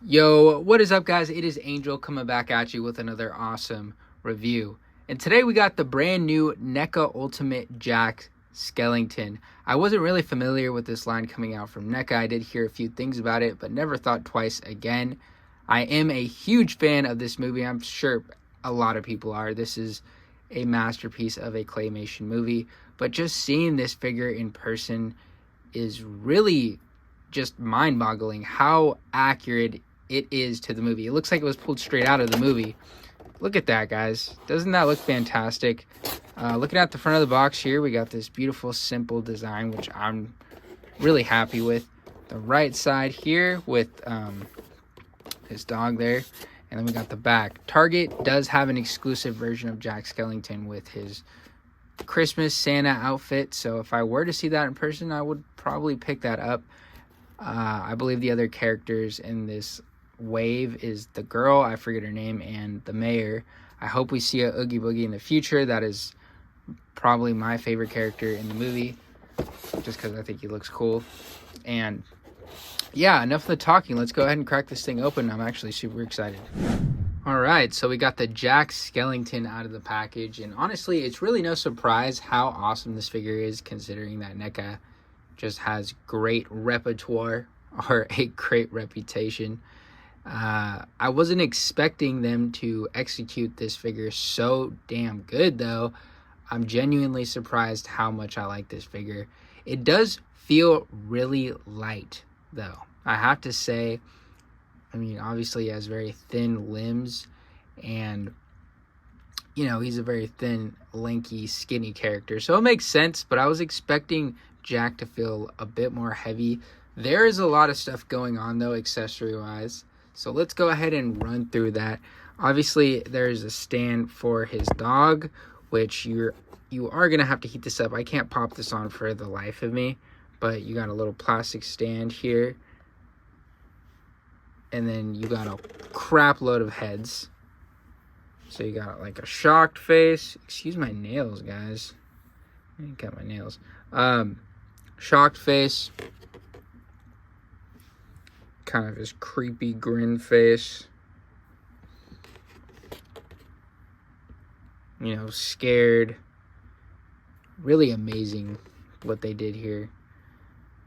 Yo, what is up, guys? It is Angel coming back at you with another awesome review. And today we got the brand new NECA Ultimate Jack Skellington. I wasn't really familiar with this line coming out from NECA. I did hear a few things about it, but never thought twice again. I am a huge fan of this movie. I'm sure a lot of people are. This is a masterpiece of a claymation movie. But just seeing this figure in person is really just mind-boggling how accurate it is to the movie. It looks like it was pulled straight out of the movie. Look at that, guys. Doesn't that look fantastic? Looking at the front of the box here, we got this beautiful, simple design, which I'm really happy with. The right side here with his dog there. And then we got the back. Target does have an exclusive version of Jack Skellington with his Christmas Santa outfit. So if I were to see that in person, I would probably pick that up. I believe the other characters in this wave is the girl, I forget her name, and the mayor. I hope we see a Oogie Boogie in the future. That is probably my favorite character in the movie, just because I think he looks cool. And yeah, enough of the talking. Let's go ahead and crack this thing open. I'm actually super excited. All right, so we got the Jack Skellington out of the package, and honestly, it's really no surprise how awesome this figure is, considering that NECA just has great repertoire, or a great reputation. I wasn't expecting them to execute this figure so damn good, though. I'm genuinely surprised how much I like this figure. It does feel really light, though. I have to say, I mean, obviously he has very thin limbs, and, you know, he's a very thin, lanky, skinny character. So it makes sense, but I was expecting Jack to feel a bit more heavy. There is a lot of stuff going on, though, accessory-wise. So let's go ahead and run through that. Obviously, there's a stand for his dog, which you are going to have to heat this up. I can't pop this on for the life of me, but you got a little plastic stand here. And then you got a crap load of heads. So you got like a shocked face. Excuse my nails, guys. I didn't cut my nails. Shocked face. Kind of his creepy grin face. You know, scared. Really amazing what they did here.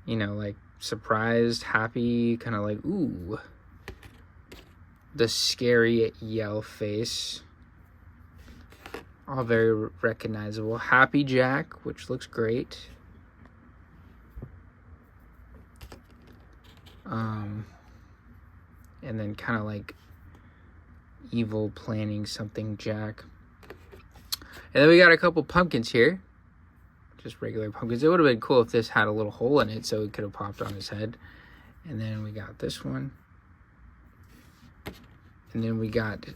You know, like surprised, happy, kind of like, ooh. The scary yell face. All very recognizable. Happy Jack, which looks great. And then kind of like evil planning something Jack. And then we got a couple pumpkins here. Just regular pumpkins. It would have been cool if this had a little hole in it so it could have popped on his head. And then we got this one. And then we got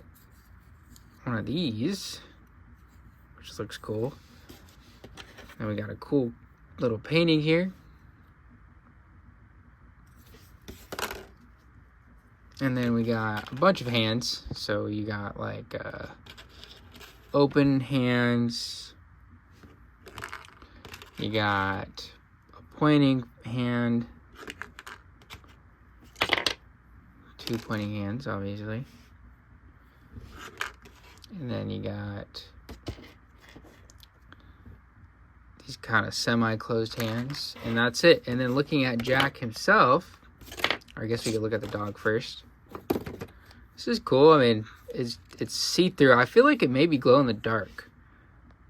one of these, which looks cool. And we got a cool little painting here. And then we got a bunch of hands. So you got like open hands. You got a pointing hand. Two pointing hands, obviously. And then you got these kind of semi-closed hands. And that's it. And then looking at Jack himself, or I guess we could look at the dog first. This is cool. I mean, it's see-through. I feel like it may be glow in the dark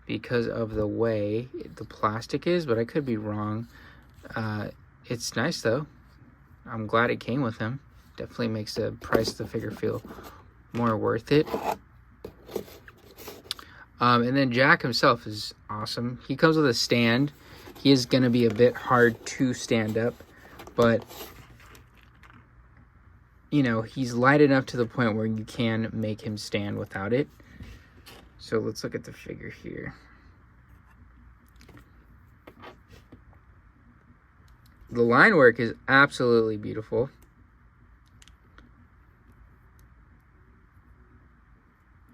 because of the way the plastic is, but I could be wrong. It's nice, though. I'm glad it came with him. Definitely makes the price of the figure feel more worth it. And then Jack himself is awesome. He comes with a stand. He is going to be a bit hard to stand up, but you know, he's light enough to the point where you can make him stand without it. So let's look at the figure here. The line work is absolutely beautiful.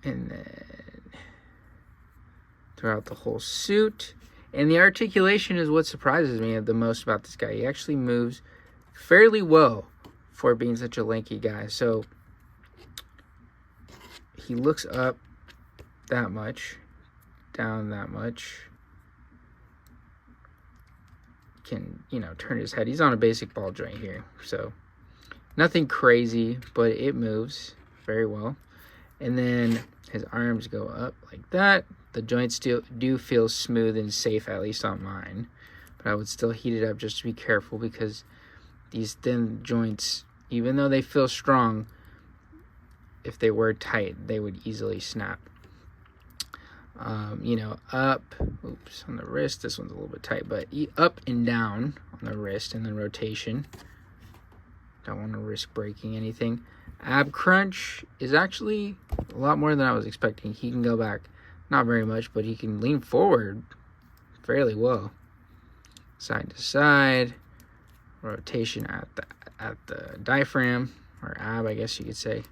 And then throughout the whole suit. And the articulation is what surprises me the most about this guy. He actually moves fairly well for being such a lanky guy. So he looks up that much, down that much. Can, you know, turn his head. He's on a basic ball joint here, so nothing crazy, but it moves very well. And then his arms go up like that. The joints do feel smooth and safe, at least on mine, but I would still heat it up just to be careful, because these thin joints, even though they feel strong, if they were tight, they would easily snap. You know, up, oops, on the wrist, this one's a little bit tight, but up and down on the wrist, and then rotation. Don't want to risk breaking anything. Ab crunch is actually a lot more than I was expecting. He can go back, not very much, but he can lean forward fairly well. Side to side, rotation at the diaphragm, or ab, I guess you could say.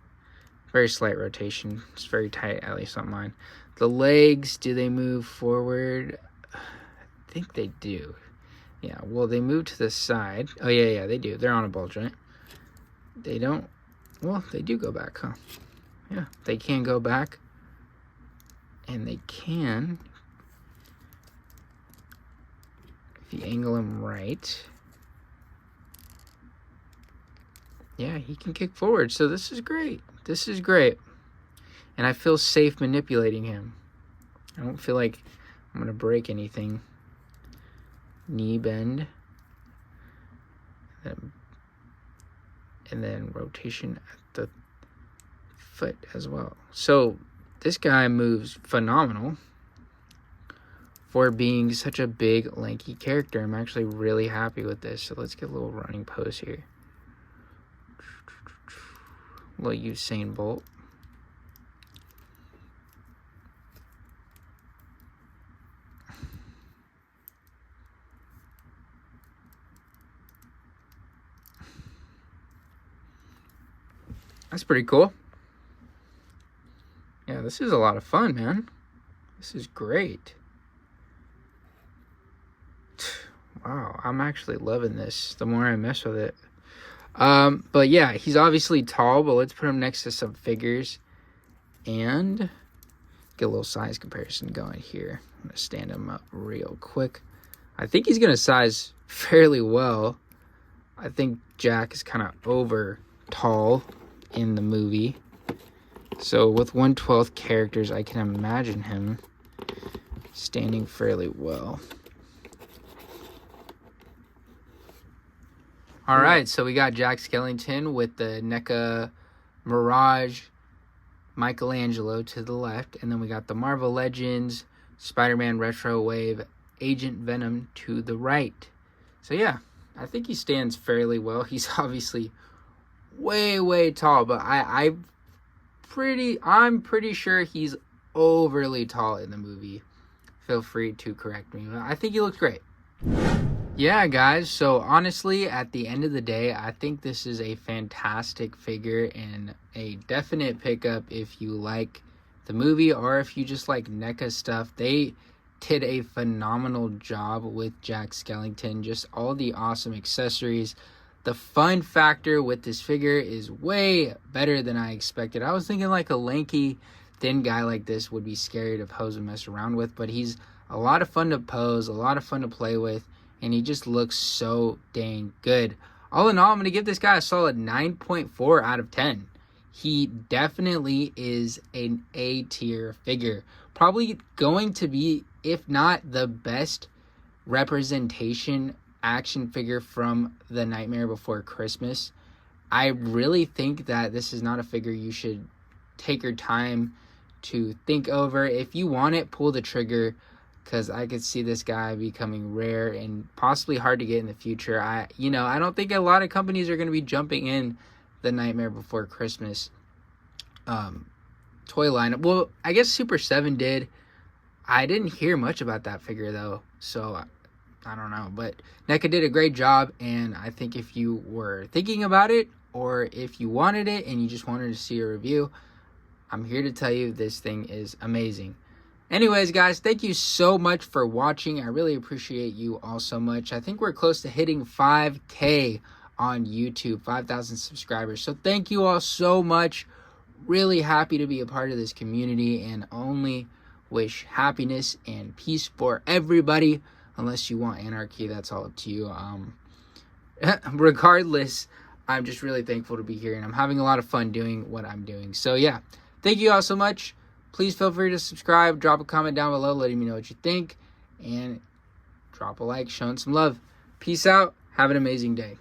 Very slight rotation. It's very tight, at least on mine. The legs, do they move forward? I think they do. Yeah, well, they move to the side. Oh, yeah, they do. They're on a ball joint. They don't. Well, they do go back, huh? Yeah, they can go back. And they can, if you angle him right. Yeah, he can kick forward. So this is great. This is great. And I feel safe manipulating him. I don't feel like I'm going to break anything. Knee bend. And then rotation at the foot as well. So this guy moves phenomenal for being such a big, lanky character. I'm actually really happy with this. So let's get a little running pose here. A little Usain Bolt. That's pretty cool. Yeah, this is a lot of fun, man. This is great. Wow, I'm actually loving this the more I mess with it. But yeah, he's obviously tall, but let's put him next to some figures and get a little size comparison going here. I'm gonna stand him up real quick. I think he's gonna size fairly well. I think Jack is kind of over tall in the movie. So with 1/12 characters, I can imagine him standing fairly well. All right, so we got Jack Skellington with the NECA Mirage Michelangelo to the left, and then we got the Marvel Legends Spider-Man Retro Wave Agent Venom to the right. So yeah, I think he stands fairly well. He's obviously way tall, but I'm pretty sure he's overly tall in the movie. Feel free to correct me. I think he looks great. Yeah, guys, so honestly, at the end of the day, I think this is a fantastic figure and a definite pickup if you like the movie or if you just like NECA stuff. They did a phenomenal job with Jack Skellington. Just all the awesome accessories. The fun factor with this figure is way better than I expected. I was thinking like a lanky, thin guy like this would be scary to pose and mess around with, but he's a lot of fun to pose, a lot of fun to play with, and he just looks so dang good. All in all, I'm going to give this guy a solid 9.4 out of 10. He definitely is an A-tier figure. Probably going to be, if not the best representation action figure from the Nightmare Before Christmas. I really think that this is not a figure you should take your time to think over. If you want it, pull the trigger, because I could see this guy becoming rare and possibly hard to get in the future. I don't think a lot of companies are going to be jumping in the Nightmare Before Christmas toy lineup. Well, I guess Super 7 did. I didn't hear much about that figure though, so I don't know, but NECA did a great job, and I think if you were thinking about it, or if you wanted it and you just wanted to see a review, I'm here to tell you this thing is amazing. Anyways, guys, thank you so much for watching. I really appreciate you all so much. I think we're close to hitting 5K on YouTube, 5,000 subscribers. So thank you all so much. Really happy to be a part of this community, and only wish happiness and peace for everybody. Unless you want anarchy, that's all up to you. Regardless, I'm just really thankful to be here, and I'm having a lot of fun doing what I'm doing. So yeah, thank you all so much. Please feel free to subscribe, drop a comment down below letting me know what you think, and drop a like, showing some love. Peace out. Have an amazing day.